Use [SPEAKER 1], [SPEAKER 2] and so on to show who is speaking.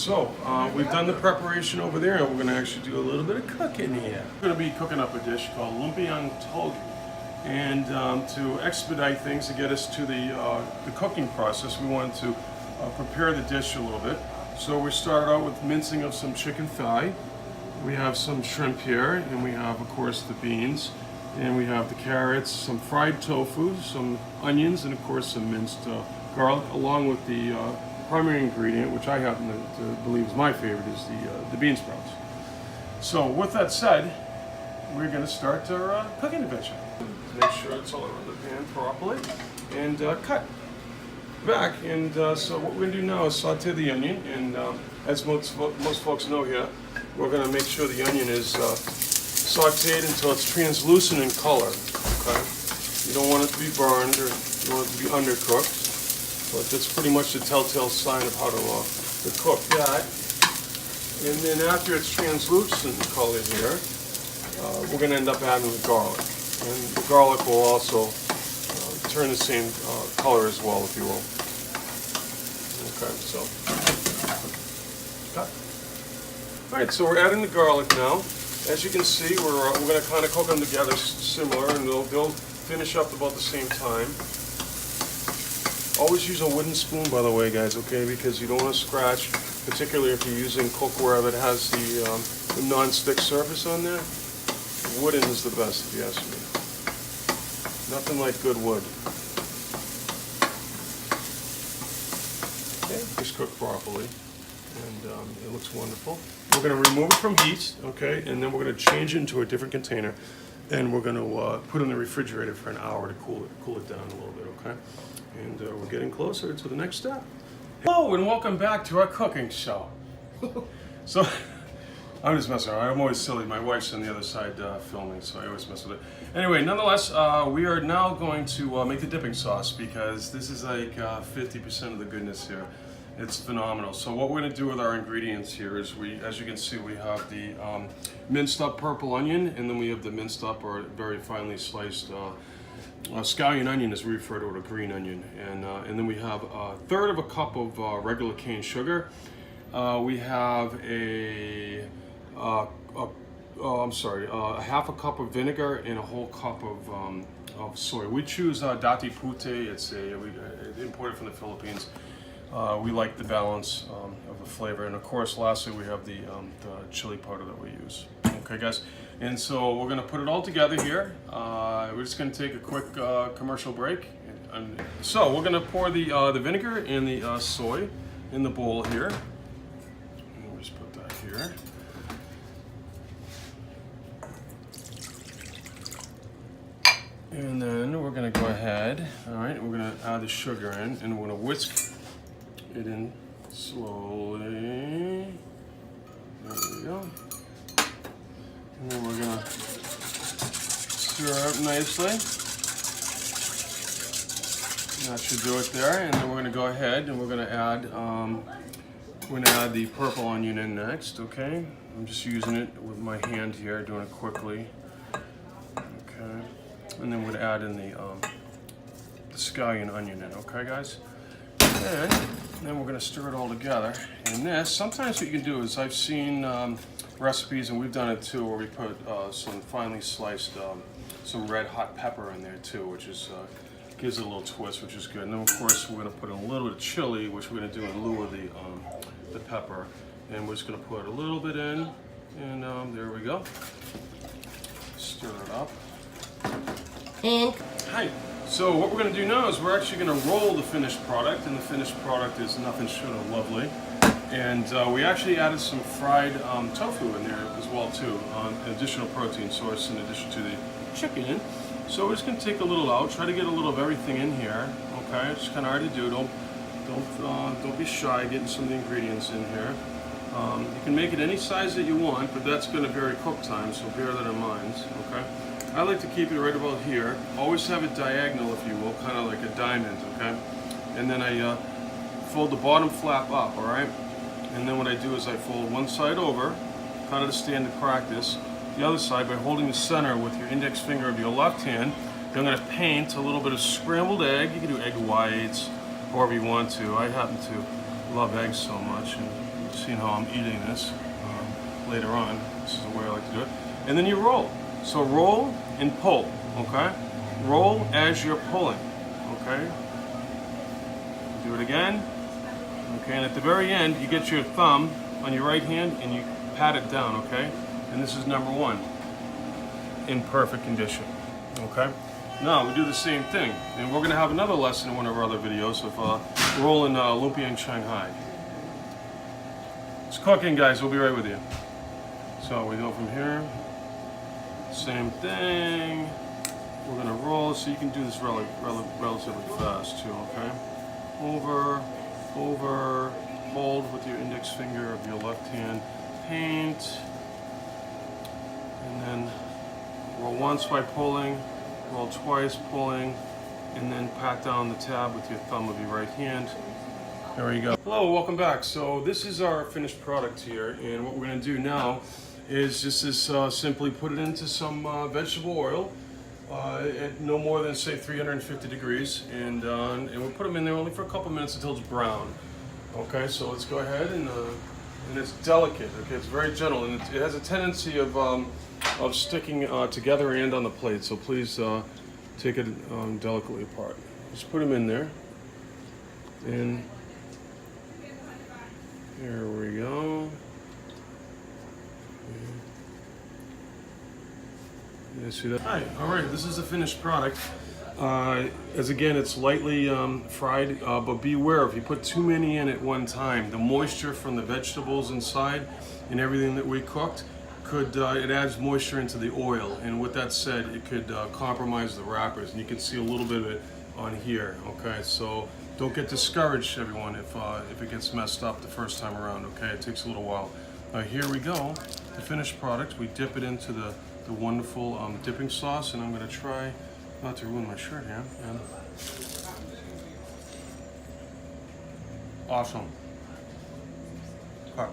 [SPEAKER 1] So, we've done the preparation over there, and we're going to actually do a little bit of cooking here. We're going to be cooking up a dish called Lumpiang togue. And to expedite things, to get us to the cooking process, we wanted to prepare the dish a little bit. So we started out with mincing of some chicken thigh. We have some shrimp here, and we have, of course, the beans. And we have the carrots, some fried tofu, some onions, and of course some minced garlic, along with the primary ingredient, which I happen to believe is my favorite, is the bean sprouts. So with that said, we're going to start our cooking adventure. Make sure it's all over the pan properly, and cut back. And so what we're going to do now is saute the onion, and as most folks know here, we're going to make sure the onion is sauteed until it's translucent in color. Okay, you don't want it to be burned, or you don't want it to be undercooked, but that's pretty much the telltale sign of how to cook that. And then after it's translucent in color here, we're going to end up adding the garlic, and the garlic will also turn the same color as well, if you will. Okay, so cut. All right, so we're adding the garlic now. As you can see, we're going to kind of cook them together similar, and they'll finish up about the same time. Always use a wooden spoon, by the way, guys, okay, because you don't want to scratch, particularly if you're using cookware that has the non-stick surface on there. Wooden is the best, if you ask me. Nothing like good wood. Okay, just cooked properly, and it looks wonderful. We're going to remove it from heat, okay, and then we're going to change it into a different container, and we're going to put it in the refrigerator for an hour to cool it down a little bit, okay? And we're getting closer to the next step. Hello, and welcome back to our cooking show. So, I'm just messing around. I'm always silly. My wife's on the other side filming, so I always mess with it. Anyway, nonetheless, we are now going to make the dipping sauce, because this is like 50% of the goodness here. It's phenomenal. So what we're going to do with our ingredients here is, as you can see, we have the minced up purple onion, and then we have the minced up or very finely sliced scallion onion, as we refer to it, a green onion, and then we have a third of a cup of regular cane sugar. We have a half a cup of vinegar and a whole cup of soy. We choose dati pute. It's imported from the Philippines. We like the balance of the flavor, and of course, lastly, we have the chili powder that we use. Okay, guys, and so we're going to put it all together here. We're just going to take a quick commercial break. And so we're going to pour the vinegar and the soy in the bowl here. And we'll just put that here. And then we're going to go ahead. All right, we're going to add the sugar in, and we're going to whisk it in slowly. There we go. And then we're gonna stir up nicely. That should do it there. And then we're gonna go ahead and we're gonna add the purple onion in next. Okay. I'm just using it with my hand here, doing it quickly. Okay. And then we're gonna add in the scallion onion in. Okay, guys. And then we're going to stir it all together. And this, sometimes what you can do is, I've seen recipes, and we've done it too, where we put some finely sliced, some red hot pepper in there too, which is gives it a little twist, which is good. And then of course we're going to put in a little bit of chili, which we're going to do in lieu of the pepper. And we're just going to put a little bit in, and there we go. Stir it up.
[SPEAKER 2] And
[SPEAKER 1] hi. So what we're going to do now is we're actually going to roll the finished product, and the finished product is nothing short of lovely. And we actually added some fried tofu in there as well too, an additional protein source in addition to the chicken. So we're just going to take a little out, try to get a little of everything in here. Okay, it's kind of hard to do. Don't be shy getting some of the ingredients in here. You can make it any size that you want, but that's going to vary cook time, so bear that in mind. Okay. I like to keep it right about here. Always have it diagonal, if you will, kind of like a diamond, okay? And then I fold the bottom flap up, all right? And then what I do is I fold one side over, kind of the standard practice. The other side, by holding the center with your index finger of your left hand, I'm going to paint a little bit of scrambled egg. You can do egg whites, however you want to. I happen to love eggs so much, and seeing how I'm eating this later on. This is the way I like to do it. And then you roll. So roll and pull, okay? Roll as you're pulling, okay? Do it again. Okay, and at the very end, you get your thumb on your right hand and you pat it down, okay? And this is number 1, in perfect condition, okay? Now, we do the same thing, and we're gonna have another lesson in one of our other videos of rolling Lumpiang Shanghai. It's cooking, guys, we'll be right with you. So we go from here, same thing. We're gonna roll, so you can do this relatively fast too, okay? Over, hold with your index finger of your left hand, paint, and then roll once by pulling, roll twice pulling, and then pat down the tab with your thumb of your right hand. There you go. Hello, welcome back. So this is our finished product here, and what we're gonna do now is just simply put it into some vegetable oil at no more than, say, 350 degrees, and we'll put them in there only for a couple minutes until it's brown. Okay, so let's go ahead and it's delicate. Okay, it's very gentle, and it has a tendency of sticking together and on the plate. So please take it delicately apart. Just put them in there, and here we go. You see that? Hi, all right, this is the finished product. As again, it's lightly fried, but beware, if you put too many in at one time, the moisture from the vegetables inside and everything that we cooked it adds moisture into the oil, and with that said, it could compromise the wrappers, and you can see a little bit of it on here, okay? So don't get discouraged, everyone, if it gets messed up the first time around, okay? It takes a little while. Here we go, the finished product. We dip it into the wonderful dipping sauce, and I'm going to try not to ruin my shirt here. And awesome. Okay.